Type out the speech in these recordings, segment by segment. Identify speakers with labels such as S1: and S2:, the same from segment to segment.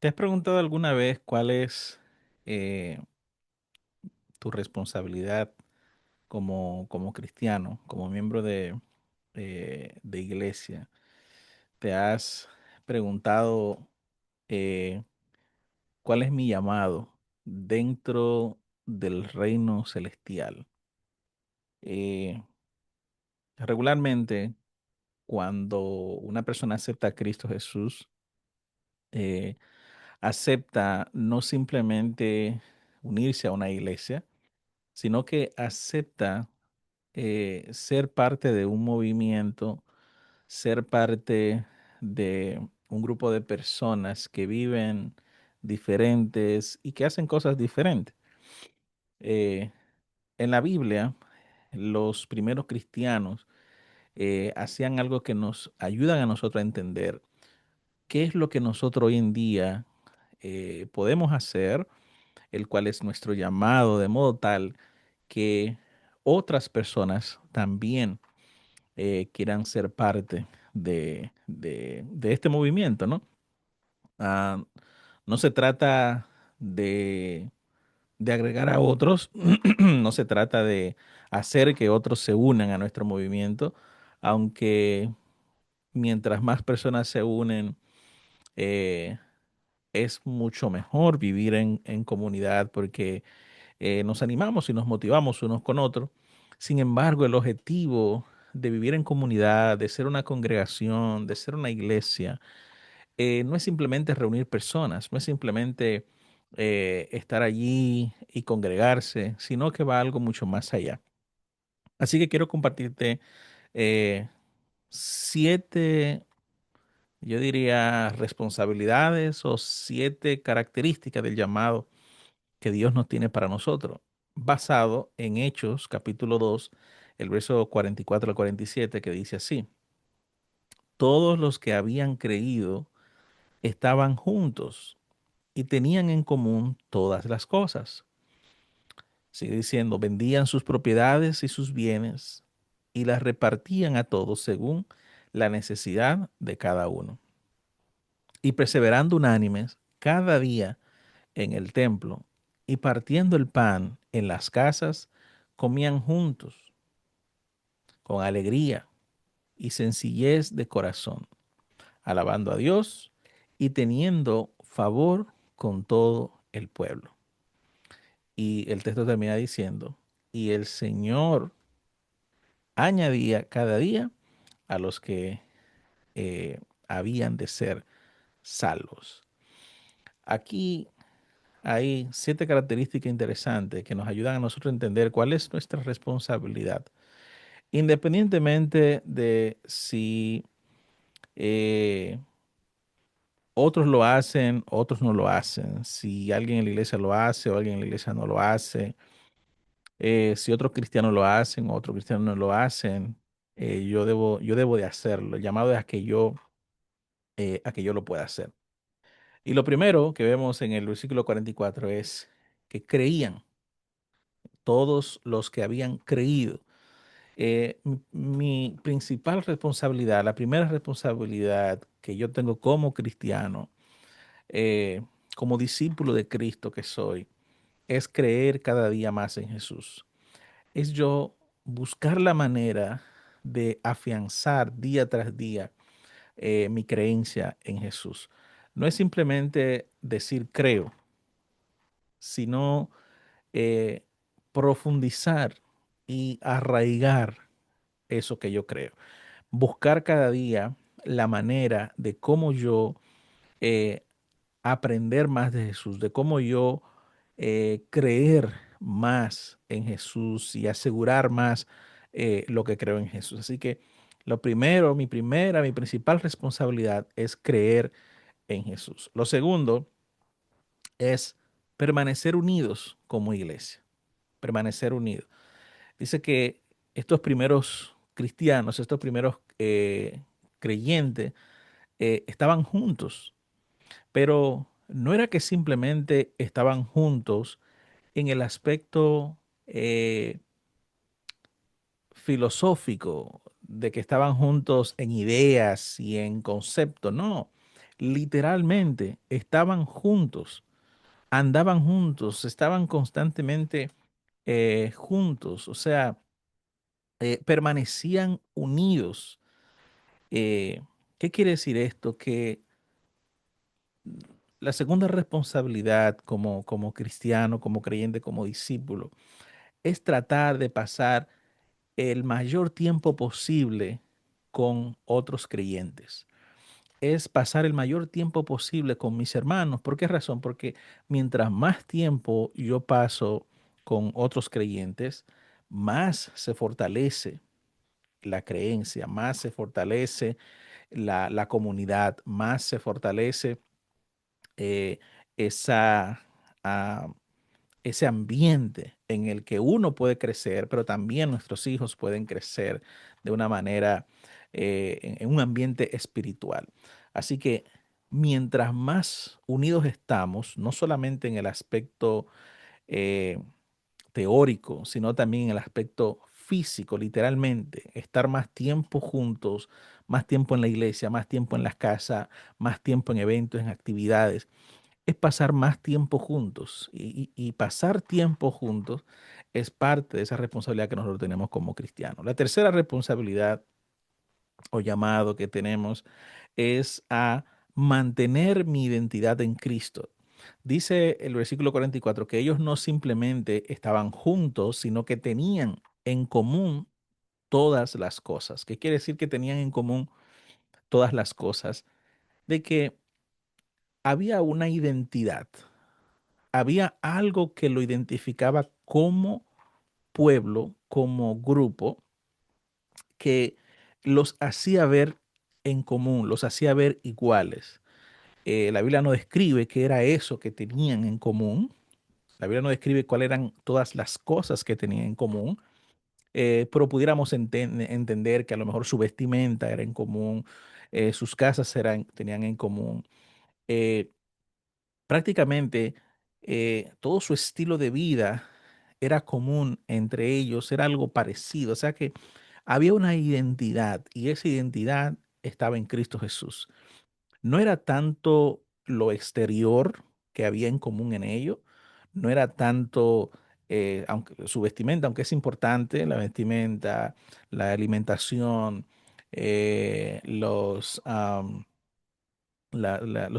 S1: ¿Te has preguntado alguna vez cuál es eh, tu responsabilidad como cristiano, como miembro de iglesia? ¿Te has preguntado eh, cuál es mi llamado dentro del reino celestial? Eh, Regularmente, cuando una persona acepta a Cristo Jesús, eh, acepta no simplemente unirse a una iglesia, sino que acepta ser parte de un movimiento, ser parte de un grupo de personas que viven diferentes y que hacen cosas diferentes. Eh, en la Biblia, los primeros cristianos hacían algo que nos ayudan a nosotros a entender qué es lo que nosotros hoy en día podemos hacer, el cual es nuestro llamado, de modo tal que otras personas también quieran ser parte de este movimiento, ¿no? Ah, no se trata de, de agregar a otros, no se trata de hacer que otros se unan a nuestro movimiento, aunque mientras más personas se unen, eh, es mucho mejor vivir en comunidad porque nos animamos y nos motivamos unos con otros. Sin embargo, el objetivo de vivir en comunidad, de ser una congregación, de ser una iglesia, no es simplemente reunir personas, no es simplemente estar allí y congregarse, sino que va algo mucho más allá. Así que quiero compartirte eh, 7, yo diría, responsabilidades o 7 características del llamado que Dios nos tiene para nosotros, basado en Hechos capítulo 2, el verso 44 al 47, que dice así: todos los que habían creído estaban juntos y tenían en común todas las cosas. Sigue diciendo, vendían sus propiedades y sus bienes y las repartían a todos según la necesidad de cada uno. Y perseverando unánimes cada día en el templo y partiendo el pan en las casas, comían juntos con alegría y sencillez de corazón, alabando a Dios y teniendo favor con todo el pueblo. Y el texto termina diciendo, y el Señor añadía cada día a los que habían de ser salvos. Aquí hay 7 características interesantes que nos ayudan a nosotros a entender cuál es nuestra responsabilidad, independientemente de si eh, otros lo hacen, otros no lo hacen, si alguien en la iglesia lo hace o alguien en la iglesia no lo hace, si otros cristianos lo hacen o otros cristianos no lo hacen, yo debo de hacerlo. El llamado es a que yo lo pueda hacer. Y lo primero que vemos en el versículo 44 es que creían, todos los que habían creído. Mi principal responsabilidad, la primera responsabilidad que yo tengo como cristiano, eh, como discípulo de Cristo que soy, es creer cada día más en Jesús. Es yo buscar la manera de afianzar día tras día mi creencia en Jesús. No es simplemente decir creo, sino eh, profundizar y arraigar eso que yo creo. Buscar cada día la manera de cómo yo eh, aprender más de Jesús, de cómo yo creer más en Jesús y asegurar más lo que creo en Jesús. Así que lo primero, mi principal responsabilidad es creer en Jesús. Lo segundo es permanecer unidos como iglesia, permanecer unidos. Dice que estos primeros cristianos, estos primeros creyentes, estaban juntos, pero no era que simplemente estaban juntos en el aspecto filosófico de que estaban juntos en ideas y en conceptos, no. literalmente estaban juntos, andaban juntos, estaban constantemente juntos, o sea, permanecían unidos. Eh, ¿Qué quiere decir esto? Que la segunda responsabilidad como cristiano, como creyente, como discípulo, es tratar de pasar el mayor tiempo posible con otros creyentes. Es pasar el mayor tiempo posible con mis hermanos. ¿Por qué razón? Porque mientras más tiempo yo paso con otros creyentes, más se fortalece la creencia, más se fortalece la comunidad, más se fortalece eh, esa, ah, ese ambiente en el que uno puede crecer, pero también nuestros hijos pueden crecer de una manera, en un ambiente espiritual. Así que mientras más unidos estamos, no solamente en el aspecto eh, teórico, sino también en el aspecto físico, literalmente, estar más tiempo juntos, más tiempo en la iglesia, más tiempo en las casas, más tiempo en eventos, en actividades, es pasar más tiempo juntos. Y pasar tiempo juntos es parte de esa responsabilidad que nosotros tenemos como cristianos. La tercera responsabilidad o llamado que tenemos es a mantener mi identidad en Cristo. Dice el versículo 44 que ellos no simplemente estaban juntos, sino que tenían en común todas las cosas. ¿Qué quiere decir que tenían en común todas las cosas? De que había una identidad, había algo que lo identificaba como pueblo, como grupo, que los hacía ver en común, los hacía ver iguales. La Biblia no describe qué era eso que tenían en común. La Biblia no describe cuáles eran todas las cosas que tenían en común, pero pudiéramos entender que a lo mejor su vestimenta era en común, sus casas tenían en común. Eh, Prácticamente todo su estilo de vida era común entre ellos, era algo parecido. O sea que había una identidad y esa identidad estaba en Cristo Jesús. No era tanto lo exterior que había en común en ello, no era tanto, aunque su vestimenta, aunque es importante, la vestimenta, la alimentación, los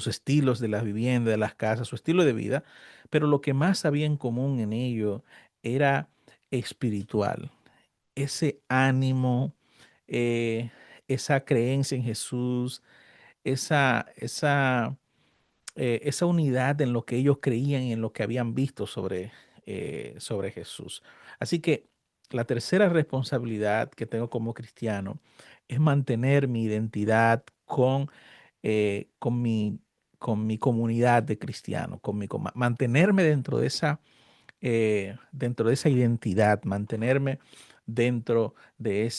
S1: estilos de las viviendas, de las casas, su estilo de vida, pero lo que más había en común en ello era espiritual, ese ánimo, eh, esa creencia en Jesús, esa unidad en lo que ellos creían y en lo que habían visto sobre Jesús. Así que la tercera responsabilidad que tengo como cristiano es mantener mi identidad eh, con mi, con mi comunidad de cristianos, mantenerme dentro de esa identidad, mantenerme dentro de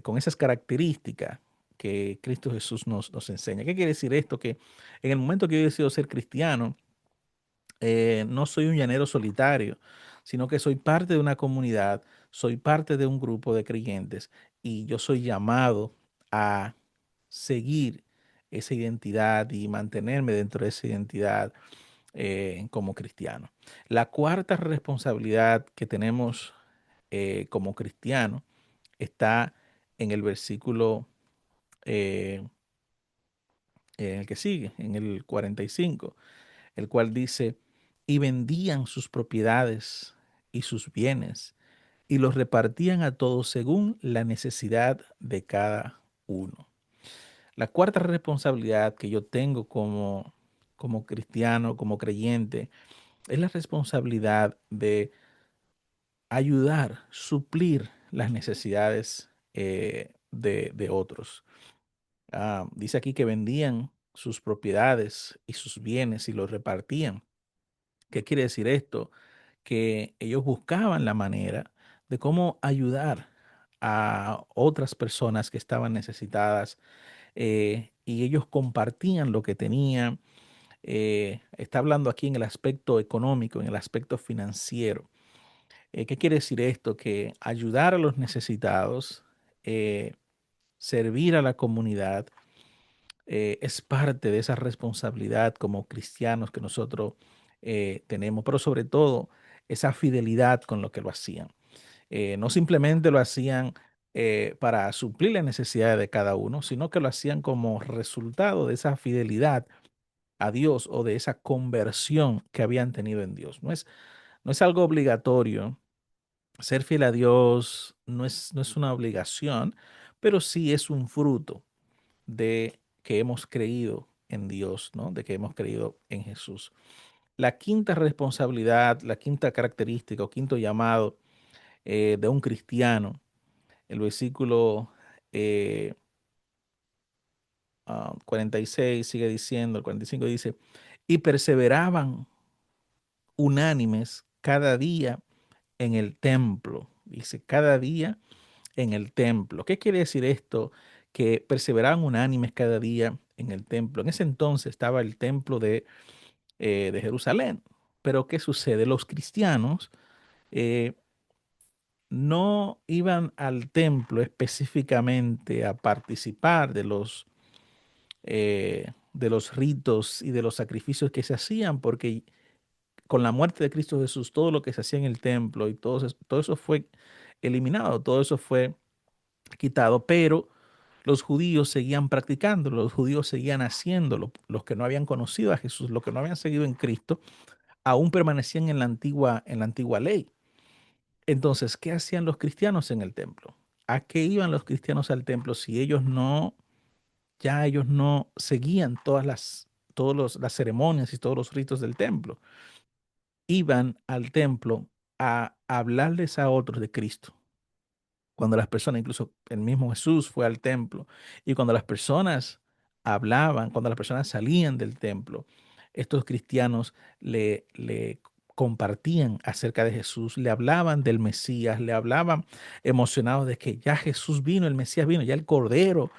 S1: con esas características que Cristo Jesús nos enseña. ¿Qué quiere decir esto? Que en el momento que yo decido ser cristiano, no soy un llanero solitario, sino que soy parte de una comunidad, soy parte de un grupo de creyentes y yo soy llamado a seguir esa identidad y mantenerme dentro de esa identidad como cristiano. La cuarta responsabilidad que tenemos como cristiano está en el versículo eh, en el que sigue, en el 45, el cual dice, y vendían sus propiedades y sus bienes y los repartían a todos según la necesidad de cada uno. La cuarta responsabilidad que yo tengo como cristiano, como creyente, es la responsabilidad de ayudar, suplir las necesidades de otros. Dice aquí que vendían sus propiedades y sus bienes y los repartían. ¿Qué quiere decir esto? Que ellos buscaban la manera de cómo ayudar a otras personas que estaban necesitadas y ellos compartían lo que tenían. Está hablando aquí en el aspecto económico, en el aspecto financiero. ¿Qué quiere decir esto? Que ayudar a los necesitados, servir a la comunidad, es parte de esa responsabilidad como cristianos que nosotros tenemos, pero sobre todo esa fidelidad con lo que lo hacían. No simplemente lo hacían para suplir las necesidades de cada uno, sino que lo hacían como resultado de esa fidelidad a Dios o de esa conversión que habían tenido en Dios. No es algo obligatorio. Ser fiel a Dios no es una obligación, pero sí es un fruto de que hemos creído en Dios, ¿no? De que hemos creído en Jesús. La quinta responsabilidad, la quinta característica o quinto llamado de un cristiano, el versículo eh, 46 sigue diciendo, el 45 dice, y perseveraban unánimes cada día en el templo. Dice, cada día en el templo. ¿Qué quiere decir esto? Que perseveraban unánimes cada día en el templo. En ese entonces estaba el templo de Jerusalén. Pero ¿qué sucede? Los cristianos eh, no iban al templo específicamente a participar de los ritos y de los sacrificios que se hacían, porque con la muerte de Cristo Jesús, todo lo que se hacía en el templo y todo eso fue eliminado, todo eso fue quitado, pero los judíos seguían practicando, los judíos seguían haciéndolo, los que no habían conocido a Jesús, los que no habían seguido en Cristo, aún permanecían en la antigua ley. Entonces, ¿qué hacían los cristianos en el templo? ¿A qué iban los cristianos al templo si ellos no seguían las ceremonias y todos los ritos del templo? Iban al templo a hablarles a otros de Cristo. Cuando las personas, incluso el mismo Jesús fue al templo, y cuando las personas hablaban, cuando las personas salían del templo, estos cristianos le compartían acerca de Jesús, le hablaban del Mesías, le hablaban emocionados de que ya Jesús vino, el Mesías vino, ya el Cordero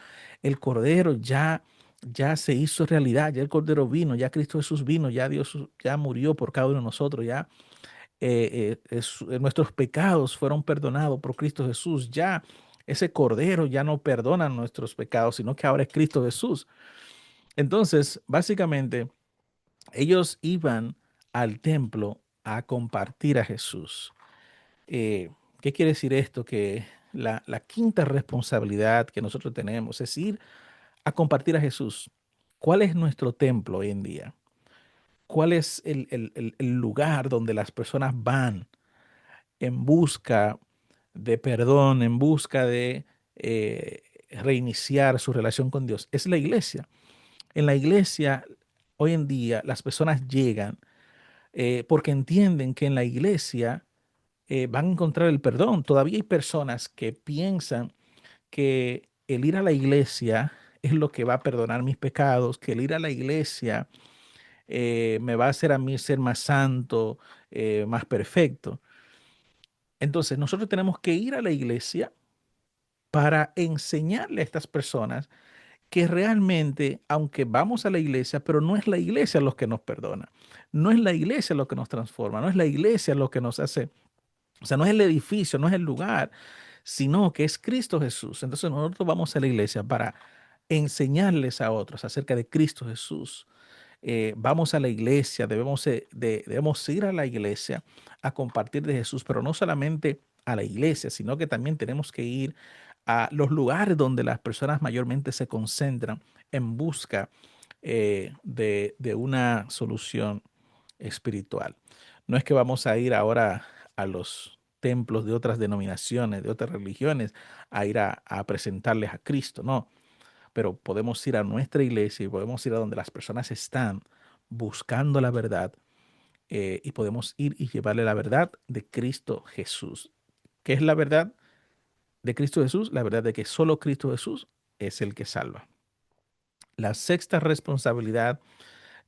S1: ya se hizo realidad, ya el Cordero vino, ya Cristo Jesús vino, ya Dios ya murió por cada uno de nosotros, ya nuestros pecados fueron perdonados por Cristo Jesús. Ya ese Cordero ya no perdona nuestros pecados, sino que ahora es Cristo Jesús. Entonces, básicamente, ellos iban al templo a compartir a Jesús. Eh, ¿Qué quiere decir esto? Que la quinta responsabilidad que nosotros tenemos es ir a compartir a Jesús. ¿Cuál es nuestro templo hoy en día? ¿Cuál es el lugar donde las personas van en busca de perdón, en busca de reiniciar su relación con Dios? Es la iglesia. En la iglesia, hoy en día, las personas llegan porque entienden que en la iglesia van a encontrar el perdón. Todavía hay personas que piensan que el ir a la iglesia es lo que va a perdonar mis pecados, que el ir a la iglesia me va a hacer a mí ser más santo, más perfecto. Entonces, nosotros tenemos que ir a la iglesia para enseñarle a estas personas que realmente, aunque vamos a la iglesia, pero no es la iglesia lo que nos perdona, no es la iglesia lo que nos transforma, no es la iglesia lo que nos hace, o sea, no es el edificio, no es el lugar, sino que es Cristo Jesús. Entonces nosotros vamos a la iglesia para enseñarles a otros acerca de Cristo Jesús. Vamos a la iglesia, debemos ir a la iglesia a compartir de Jesús, pero no solamente a la iglesia, sino que también tenemos que ir a los lugares donde las personas mayormente se concentran en busca de una solución espiritual. No es que vamos a ir ahora a los templos de otras denominaciones, de otras religiones, a ir a presentarles a Cristo, no, pero podemos ir a nuestra iglesia y podemos ir a donde las personas están buscando la verdad y podemos ir y llevarle la verdad de Cristo Jesús. ¿Qué es la verdad de Cristo Jesús? La verdad de que solo Cristo Jesús es el que salva. La sexta responsabilidad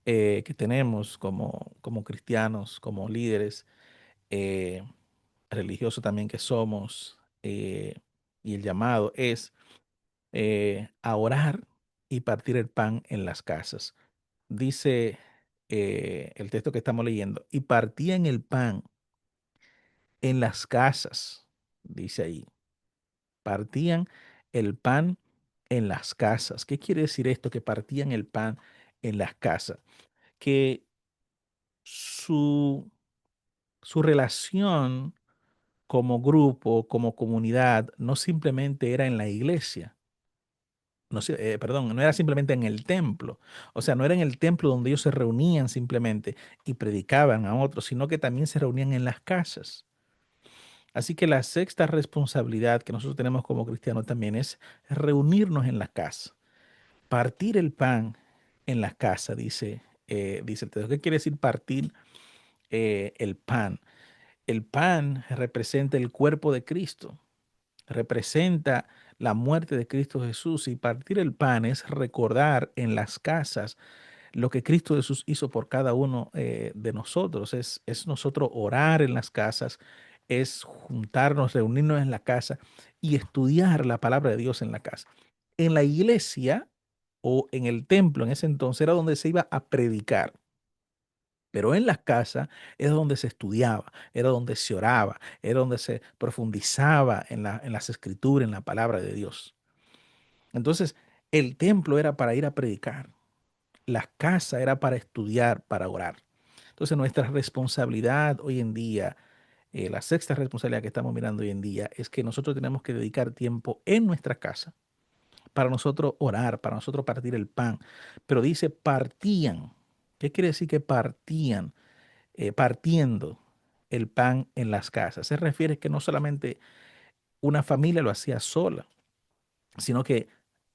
S1: que tenemos como cristianos, como líderes eh, religiosos también que somos, y el llamado es a orar y partir el pan en las casas. Dice el texto que estamos leyendo, y partían el pan en las casas, dice ahí, partían el pan en las casas. ¿Qué quiere decir esto? Que partían el pan en las casas. Que su, su relación como grupo, como comunidad, no simplemente era en la iglesia. No, perdón, no era simplemente en el templo. O sea, no era en el templo donde ellos se reunían simplemente y predicaban a otros, sino que también se reunían en las casas. Así que la sexta responsabilidad que nosotros tenemos como cristianos también es reunirnos en la casa, partir el pan en la casa, dice el texto. ¿Qué quiere decir partir el pan? El pan representa el cuerpo de Cristo, representa la muerte de Cristo Jesús, y partir el pan es recordar en las casas lo que Cristo Jesús hizo por cada uno de nosotros. Es nosotros orar en las casas, es juntarnos, reunirnos en la casa y estudiar la palabra de Dios en la casa. En la iglesia o en el templo en ese entonces era donde se iba a predicar. Pero en las casas era donde se estudiaba, era donde se oraba, era donde se profundizaba en las escrituras, en la palabra de Dios. Entonces, el templo era para ir a predicar, la casa era para estudiar, para orar. Entonces, nuestra responsabilidad hoy en día, la sexta responsabilidad que estamos mirando hoy en día, es que nosotros tenemos que dedicar tiempo en nuestra casa para nosotros orar, para nosotros partir el pan. Pero dice partían. ¿Qué quiere decir que partían? Partiendo el pan en las casas. Se refiere que no solamente una familia lo hacía sola, sino que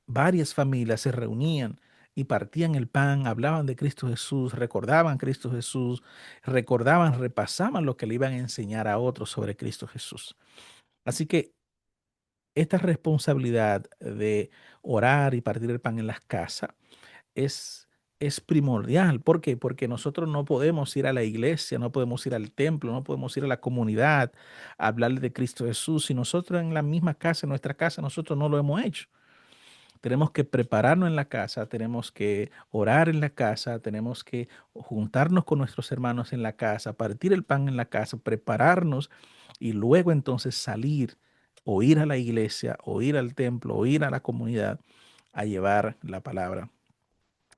S1: varias familias se reunían y partían el pan, hablaban de Cristo Jesús, recordaban a Cristo Jesús, recordaban, repasaban lo que le iban a enseñar a otros sobre Cristo Jesús. Así que esta responsabilidad de orar y partir el pan en las casas es, es primordial. ¿Por qué? Porque nosotros no podemos ir a la iglesia, no podemos ir al templo, no podemos ir a la comunidad a hablarle de Cristo Jesús si nosotros en la misma casa, en nuestra casa, nosotros no lo hemos hecho. Tenemos que prepararnos en la casa, tenemos que orar en la casa, tenemos que juntarnos con nuestros hermanos en la casa, partir el pan en la casa, prepararnos y luego entonces salir o ir a la iglesia o ir al templo o ir a la comunidad a llevar la palabra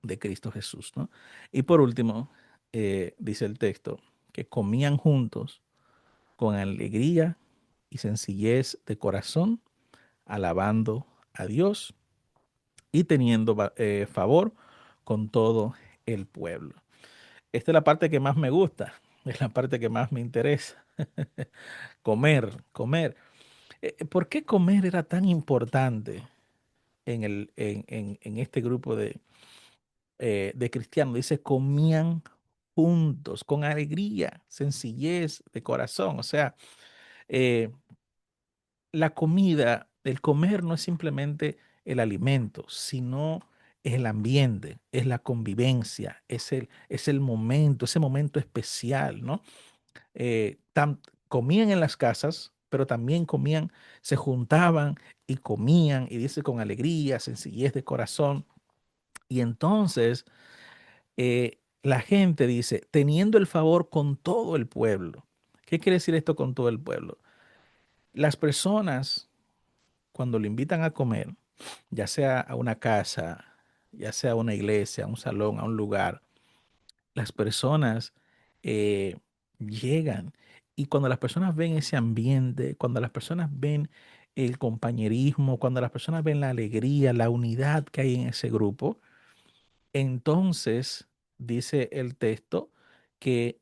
S1: de Cristo Jesús, ¿no? Y por último, dice el texto, que comían juntos con alegría y sencillez de corazón, alabando a Dios y teniendo favor con todo el pueblo. Esta es la parte que más me gusta, es la parte que más me interesa. Comer, comer. ¿Por qué comer era tan importante en este grupo de cristianos? Dice, comían juntos, con alegría, sencillez de corazón. O sea, eh, la comida, el comer no es simplemente el alimento, sino el ambiente, es la convivencia, es el momento, ese momento especial, ¿no? Comían en las casas, pero también comían, se juntaban y comían, y dice con alegría, sencillez de corazón. Y entonces la gente dice, teniendo el favor con todo el pueblo. ¿Qué quiere decir esto con todo el pueblo? Las personas, cuando lo invitan a comer, ya sea a una casa, ya sea a una iglesia, a un salón, a un lugar, las personas eh, llegan, y cuando las personas ven ese ambiente, cuando las personas ven el compañerismo, cuando las personas ven la alegría, la unidad que hay en ese grupo, entonces dice el texto que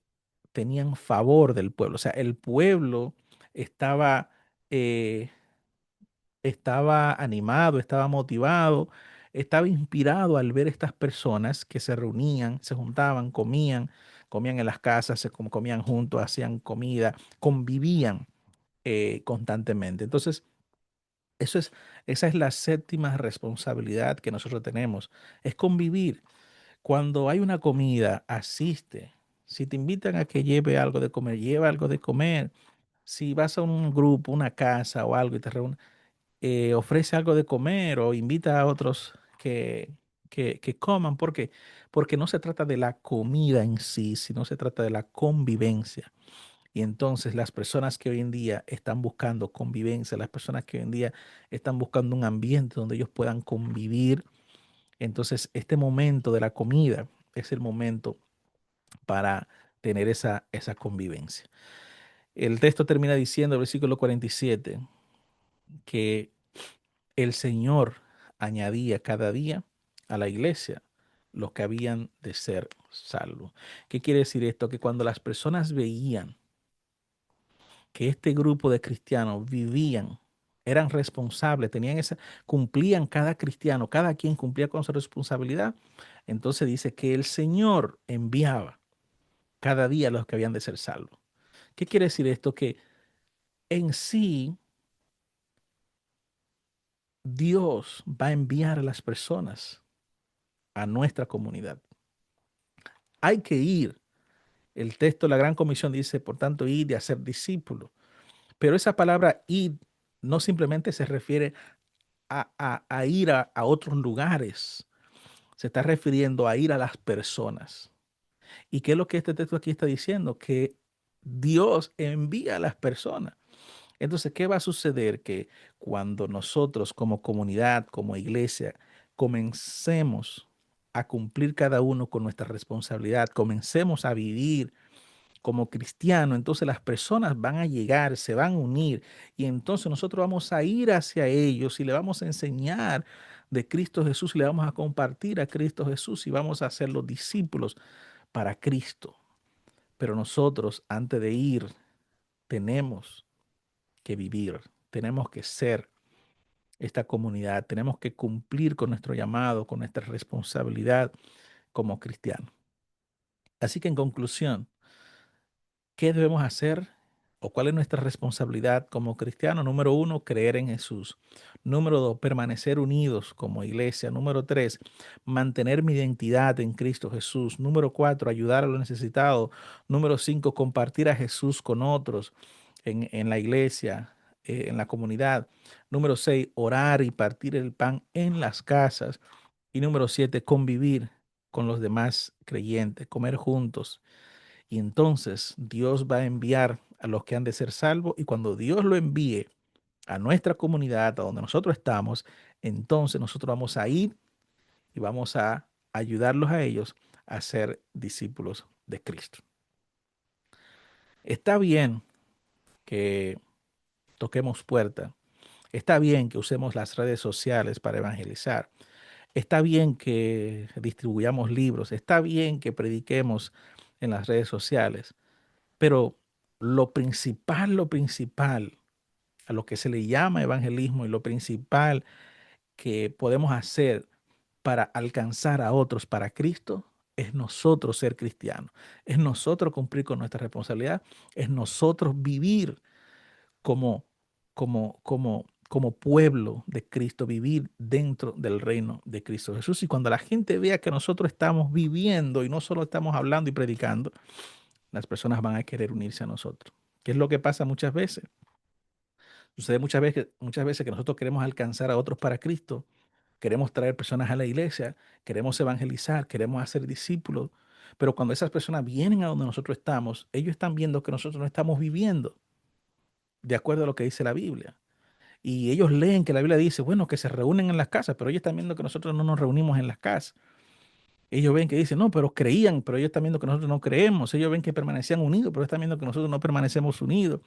S1: tenían favor del pueblo. O sea, el pueblo estaba, eh, estaba animado, estaba motivado, estaba inspirado al ver estas personas que se reunían, se juntaban, comían en las casas, comían juntos, hacían comida, convivían constantemente. Entonces, eso es, esa es la séptima responsabilidad que nosotros tenemos, es convivir. Cuando hay una comida, asiste. Si te invitan a que lleve algo de comer, lleva algo de comer. Si vas a un grupo, una casa o algo y te reúnes, ofrece algo de comer o invita a otros que coman. ¿Por qué? Porque no se trata de la comida en sí, sino se trata de la convivencia. Y entonces las personas que hoy en día están buscando convivencia, las personas que hoy en día están buscando un ambiente donde ellos puedan convivir, entonces este momento de la comida es el momento para tener esa convivencia. El texto termina diciendo, el versículo 47, que el Señor añadía cada día a la iglesia los que habían de ser salvos. ¿Qué quiere decir esto? Que cuando las personas veían que este grupo de cristianos vivían, eran responsables, tenían esa, cumplían cada cristiano, cada quien cumplía con su responsabilidad, entonces dice que el Señor enviaba cada día a los que habían de ser salvos. ¿Qué quiere decir esto? Que en sí Dios va a enviar a las personas a nuestra comunidad. Hay que ir. El texto de la Gran Comisión dice, por tanto, ir y hacer discípulos. Pero esa palabra ir no simplemente se refiere a ir a otros lugares, se está refiriendo a ir a las personas. ¿Y qué es lo que este texto aquí está diciendo? Que Dios envía a las personas. Entonces, ¿qué va a suceder? Que cuando nosotros como comunidad, como iglesia, comencemos a cumplir cada uno con nuestra responsabilidad, comencemos a vivir como cristianos, entonces las personas van a llegar, se van a unir y entonces nosotros vamos a ir hacia ellos y le vamos a enseñar de Cristo Jesús y le vamos a compartir a Cristo Jesús y vamos a ser los discípulos para Cristo. Pero nosotros, antes de ir, tenemos que vivir, tenemos que ser esta comunidad, tenemos que cumplir con nuestro llamado, con nuestra responsabilidad como cristianos. Así que en conclusión, ¿qué debemos hacer o cuál es nuestra responsabilidad como cristianos? Número uno, creer en Jesús. Número dos, permanecer unidos como iglesia. Número tres, mantener mi identidad en Cristo Jesús. Número cuatro, ayudar a los necesitados. Número cinco, compartir a Jesús con otros en la iglesia, en la comunidad. Número seis, orar y partir el pan en las casas. Y número siete, convivir con los demás creyentes, comer juntos. Y entonces Dios va a enviar a los que han de ser salvos y cuando Dios lo envíe a nuestra comunidad, a donde nosotros estamos, entonces nosotros vamos a ir y vamos a ayudarlos a ellos a ser discípulos de Cristo. Está bien que toquemos puerta, está bien que usemos las redes sociales para evangelizar, está bien que distribuyamos libros, está bien que prediquemos en las redes sociales, pero lo principal a lo que se le llama evangelismo y lo principal que podemos hacer para alcanzar a otros para Cristo es nosotros ser cristianos, es nosotros cumplir con nuestra responsabilidad, es nosotros vivir como, como pueblo de Cristo, vivir dentro del reino de Cristo Jesús. Y cuando la gente vea que nosotros estamos viviendo y no solo estamos hablando y predicando, las personas van a querer unirse a nosotros. ¿Qué es lo que pasa muchas veces? Sucede muchas veces que nosotros queremos alcanzar a otros para Cristo, queremos traer personas a la iglesia, queremos evangelizar, queremos hacer discípulos, pero cuando esas personas vienen a donde nosotros estamos, ellos están viendo que nosotros no estamos viviendo de acuerdo a lo que dice la Biblia. Y ellos leen que la Biblia dice, bueno, que se reúnen en las casas, pero ellos están viendo que nosotros no nos reunimos en las casas. Ellos ven que dicen, no, pero creían, pero ellos están viendo que nosotros no creemos. Ellos ven que permanecían unidos, pero ellos están viendo que nosotros no permanecemos unidos.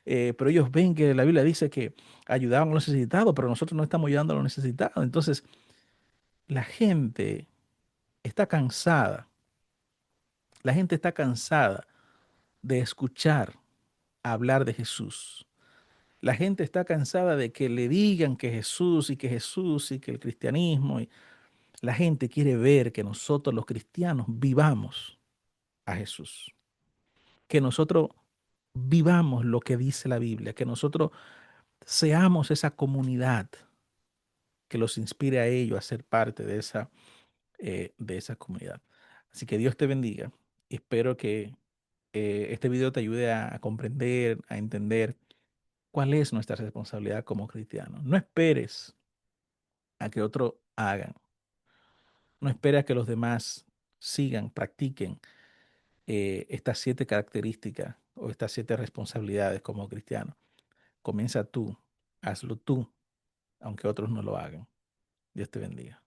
S1: Pero ellos ven que la Biblia dice que ayudaban a los necesitados, pero nosotros no estamos ayudando a los necesitados. Entonces, la gente está cansada, la gente está cansada de escuchar hablar de Jesús. La gente está cansada de que le digan que Jesús y que Jesús y que el cristianismo. La gente quiere ver que nosotros los cristianos vivamos a Jesús, que nosotros vivamos lo que dice la Biblia, que nosotros seamos esa comunidad que los inspire a ellos a ser parte de esa comunidad. Así que Dios te bendiga. Espero que este video te ayude a comprender, a entender cuál es nuestra responsabilidad como cristianos. No esperes a que otros hagan. No esperes a que los demás sigan, practiquen estas 7 características o estas 7 responsabilidades como cristiano. Comienza tú, hazlo tú, aunque otros no lo hagan. Dios te bendiga.